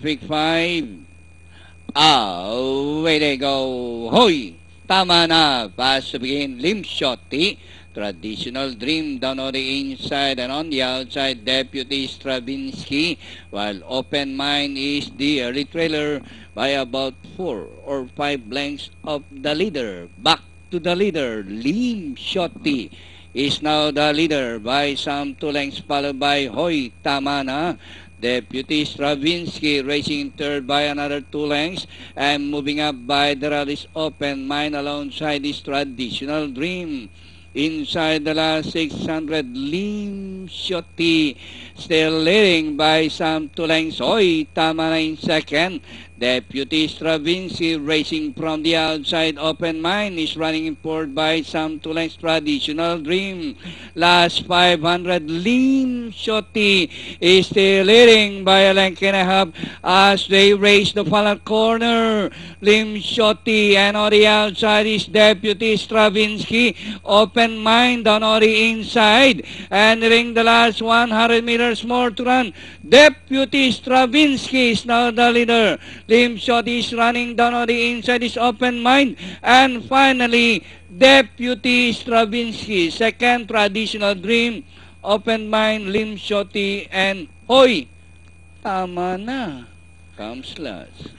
Pick 5. Away they go. Hoy! Tama na. Pass to begin. Lim Shotty. Traditional Dream down on the inside and on the outside, Deputy Stravinsky. While Open Mind is the early trailer by about 4 or 5 lengths of the leader. Back to the leader, Lim Shotty is now the leader by some 2 lengths, followed by Hoy Tama na. Deputy Stravinsky racing third by another 2 lengths and moving up by the rally's Open Mind alongside this Traditional Dream. Inside the last 600, Lim Shotty still leading by some 2 lengths. Hoy Tama na in second. Deputy Stravinsky racing from the outside. Open Mind is running forward by some 2 lengths. Traditional Dream. Last 500, Lim Shotty is still leading by a length and a half as they race the final corner. Lim Shotty, and on the outside is Deputy Stravinsky. Open Mind on the inside. Entering the last 100 meters more to run. Deputy Stravinsky is now the leader. Lim Shotty is running down on the inside, is Open Mind. And finally, Deputy Stravinsky. Second, Traditional Dream. Open Mind, Lim Shotty, and Hoy Tama na comes last.